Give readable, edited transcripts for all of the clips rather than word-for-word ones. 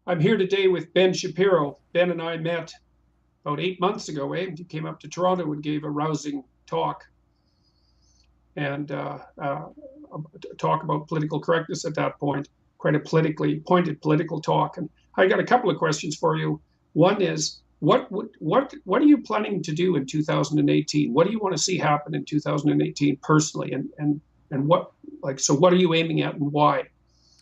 I'm here today with Ben Shapiro. Ben and I met about 8 months ago. He came up to Toronto and gave a rousing talk and talk about political correctness at that point, quite a politically pointed political talk. And I got a couple of questions for you. One is, what are you planning to do in 2018? What do you want to see happen in 2018 personally, and what are you aiming at and why?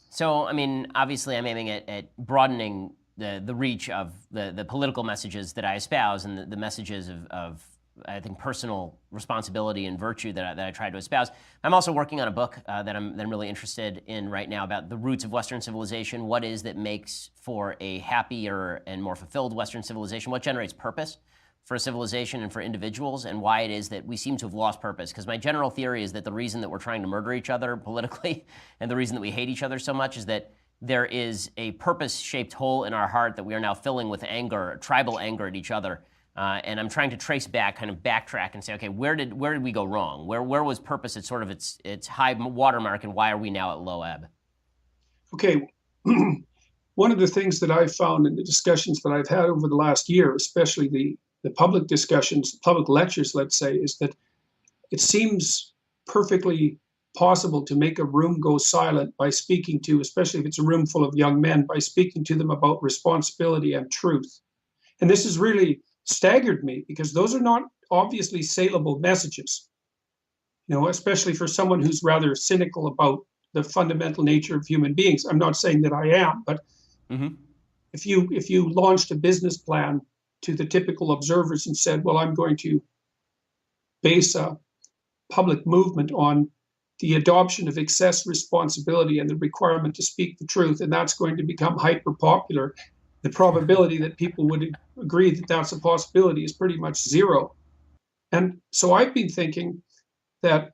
So, I mean, obviously I'm aiming at broadening the reach of the political messages that I espouse and the messages of I think personal responsibility and virtue that I try to espouse. I'm also working on a book that I'm really interested in right now about the roots of Western civilization. What is that makes for a happier and more fulfilled Western civilization? What generates purpose for a civilization and for individuals, and why it is that we seem to have lost purpose. Because my general theory is that the reason that we're trying to murder each other politically and the reason that we hate each other so much is that there is a purpose-shaped hole in our heart that we are now filling with anger, tribal anger at each other. And I'm trying to trace back, kind of backtrack and say, okay, where did we go wrong? Where was purpose at sort of its high watermark, and why are we now at low ebb? Okay, one of the things that I've found in the discussions that I've had over the last year, especially the public discussions, public lectures, let's say, is that it seems perfectly possible to make a room go silent by speaking to, especially if it's a room full of young men, by speaking to them about responsibility and truth. And this has really staggered me, because those are not obviously saleable messages, especially for someone who's rather cynical about the fundamental nature of human beings. I'm not saying that I am, but if you launched a business plan to the typical observers and said, well, I'm going to base a public movement on the adoption of excess responsibility and the requirement to speak the truth, and that's going to become hyper popular, the probability that people would agree that that's a possibility is pretty much zero. And so I've been thinking that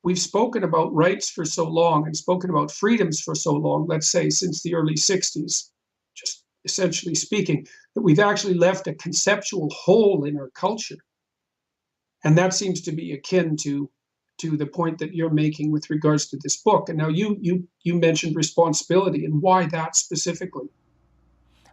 we've spoken about rights for so long and spoken about freedoms for so long, let's say since the early 60s, just essentially speaking, that we've actually left a conceptual hole in our culture. And that seems to be akin to the point that you're making with regards to this book. And now you mentioned responsibility, and why that specifically?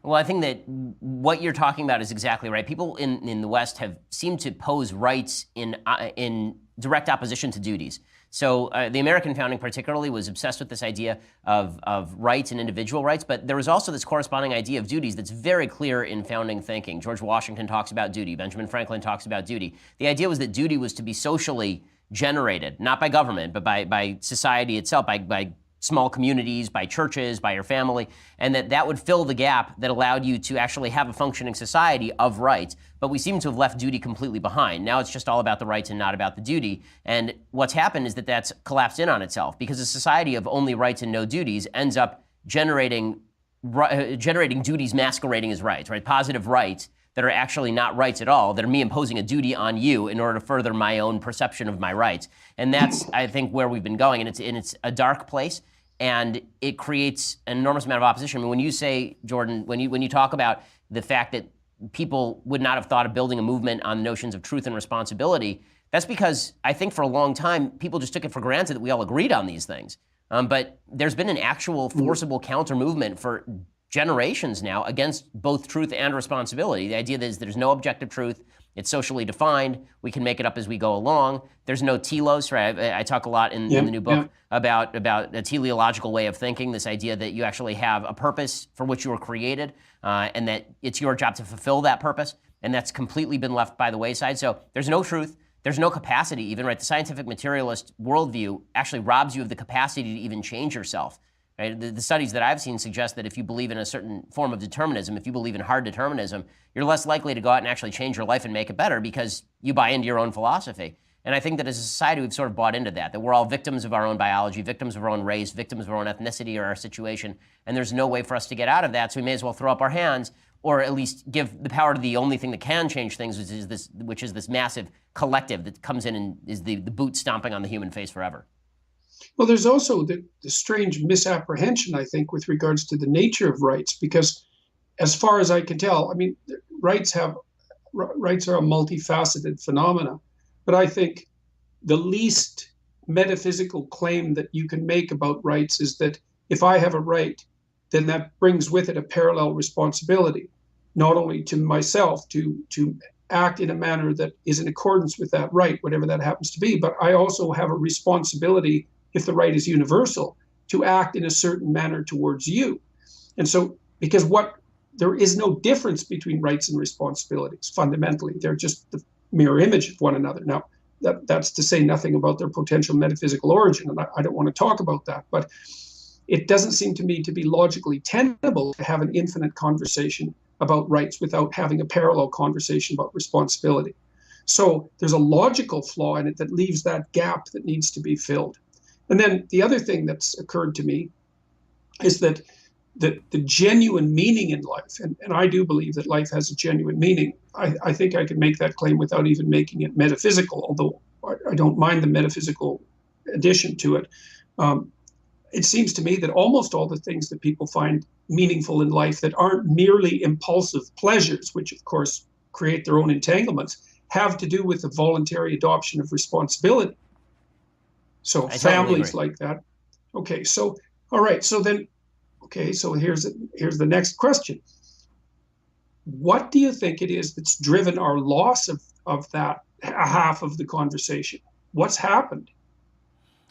Well, I think that what you're talking about is exactly right. People in the West have seemed to pose rights in direct opposition to duties. So the American founding particularly was obsessed with this idea of rights and individual rights, but there was also this corresponding idea of duties that's very clear in founding thinking. George Washington talks about duty. Benjamin Franklin talks about duty. The idea was that duty was to be socially generated, not by government, but by society itself, by small communities, by churches, by your family, and that would fill the gap that allowed you to actually have a functioning society of rights. But we seem to have left duty completely behind. Now it's just all about the rights and not about the duty. And what's happened is that that's collapsed in on itself, because a society of only rights and no duties ends up generating duties masquerading as rights, right? Positive rights that are actually not rights at all, that are me imposing a duty on you in order to further my own perception of my rights. And that's, I think, where we've been going. And it's a dark place, and it creates an enormous amount of opposition. I mean, when you say, Jordan, when you talk about the fact that people would not have thought of building a movement on notions of truth and responsibility, that's because I think for a long time, people just took it for granted that we all agreed on these things. But there's been an actual forcible counter movement for generations now against both truth and responsibility. The idea is there's no objective truth. It's socially defined. We can make it up as we go along. There's no telos, right? I talk a lot in the new book about a teleological way of thinking, this idea that you actually have a purpose for which you were created, and that it's your job to fulfill that purpose, and that's completely been left by the wayside. So there's no truth. There's no capacity even, right? The scientific materialist worldview actually robs you of the capacity to even change yourself. Right? The studies that I've seen suggest that if you believe in a certain form of determinism, if you believe in hard determinism, you're less likely to go out and actually change your life and make it better because you buy into your own philosophy. And I think that as a society, we've sort of bought into that we're all victims of our own biology, victims of our own race, victims of our own ethnicity or our situation, and there's no way for us to get out of that, so we may as well throw up our hands, or at least give the power to the only thing that can change things, which is this massive collective that comes in and is the boot stomping on the human face forever. Well, there's also the strange misapprehension, I think, with regards to the nature of rights, because as far as I can tell, I mean, rights are a multifaceted phenomena, but I think the least metaphysical claim that you can make about rights is that if I have a right then that brings with it a parallel responsibility, not only to myself to act in a manner that is in accordance with that right, whatever that happens to be, but I also have a responsibility, if the right is universal, to act in a certain manner towards you. And so, because there is no difference between rights and responsibilities, fundamentally. They're just the mirror image of one another. Now, that's to say nothing about their potential metaphysical origin, and I don't want to talk about that, but it doesn't seem to me to be logically tenable to have an infinite conversation about rights without having a parallel conversation about responsibility. So there's a logical flaw in it that leaves that gap that needs to be filled. And then the other thing that's occurred to me is that the genuine meaning in life, and I do believe that life has a genuine meaning. I think I can make that claim without even making it metaphysical, although I don't mind the metaphysical addition to it. It seems to me that almost all the things that people find meaningful in life that aren't merely impulsive pleasures, which of course create their own entanglements, have to do with the voluntary adoption of responsibility. So families like that. Okay, so all right, so then, okay, so here's the next question. What do you think it is that's driven our loss of that half of the conversation? What's happened?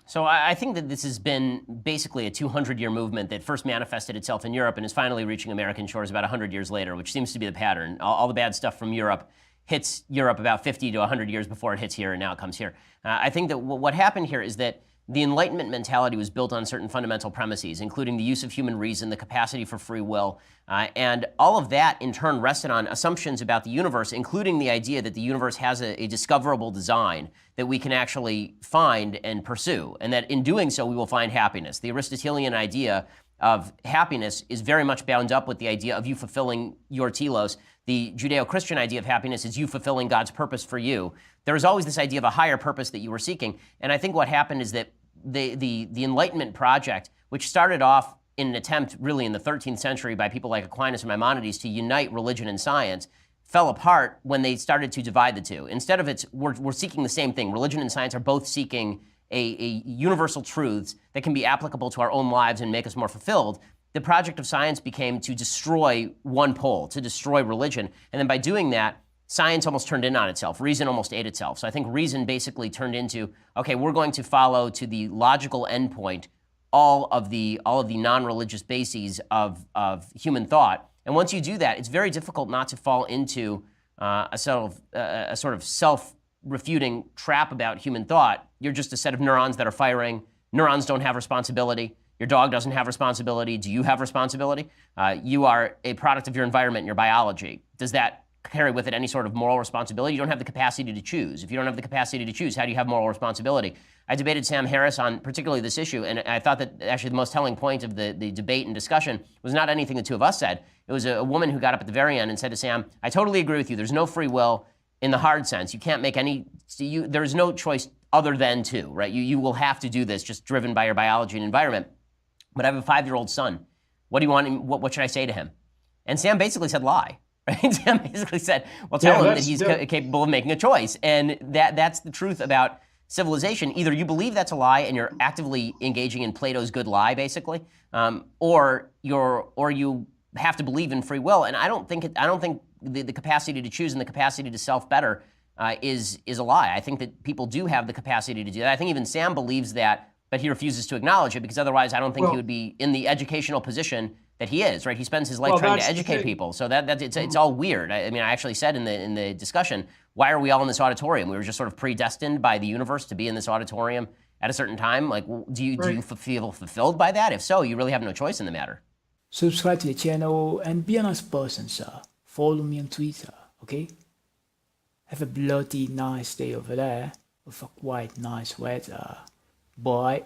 So I think that this has been basically a 200-year movement that first manifested itself in Europe and is finally reaching American shores about 100 years later, which seems to be the pattern. All the bad stuff from Europe hits Europe about 50 to 100 years before it hits here, and now it comes here. I think that what happened here is that the Enlightenment mentality was built on certain fundamental premises, including the use of human reason, the capacity for free will, and all of that in turn rested on assumptions about the universe, including the idea that the universe has a discoverable design that we can actually find and pursue, and that in doing so we will find happiness. The Aristotelian idea of happiness is very much bound up with the idea of you fulfilling your telos. The Judeo-Christian idea of happiness is you fulfilling God's purpose for you. There is always this idea of a higher purpose that you were seeking, and I think what happened is that the Enlightenment project, which started off in an attempt really in the 13th century by people like Aquinas and Maimonides to unite religion and science, fell apart when they started to divide the two. Instead of we're seeking the same thing. Religion and science are both seeking a universal truths that can be applicable to our own lives and make us more fulfilled. The project of science became to destroy one pole, to destroy religion. And then by doing that, science almost turned in on itself. Reason almost ate itself. So I think reason basically turned into, okay, we're going to follow to the logical endpoint all of the non-religious bases of human thought. And once you do that, it's very difficult not to fall into a sort of self-refuting trap about human thought. You're just a set of neurons that are firing. Neurons don't have responsibility. Your dog doesn't have responsibility. Do you have responsibility? You are a product of your environment and your biology. Does that carry with it any sort of moral responsibility? You don't have the capacity to choose. If you don't have the capacity to choose, how do you have moral responsibility? I debated Sam Harris on particularly this issue, and I thought that actually the most telling point of the debate and discussion was not anything the two of us said. It was a woman who got up at the very end and said to Sam, I totally agree with you. There's no free will in the hard sense. You can't make there is no choice other than to, right? You will have to do this just driven by your biology and environment. But I have a 5-year-old son. What do you want? What should I say to him? And Sam basically said, lie. Right? Sam basically said, well, tell him that he's capable of making a choice. And that's the truth about civilization. Either you believe that's a lie and you're actively engaging in Plato's good lie, basically, or you have to believe in free will. And I don't think the capacity to choose and the capacity to self-better is a lie. I think that people do have the capacity to do that. I think even Sam believes that, but he refuses to acknowledge it because otherwise I don't think he would be in the educational position that he is, right? He spends his life trying to educate people. So it's all weird. I mean, I actually said in the discussion, why are we all in this auditorium? We were just sort of predestined by the universe to be in this auditorium at a certain time. Like, do you feel fulfilled by that? If so, you really have no choice in the matter. Subscribe to the channel and be a nice person, sir. Follow me on Twitter, okay? Have a bloody nice day over there with a quite nice weather. Bye.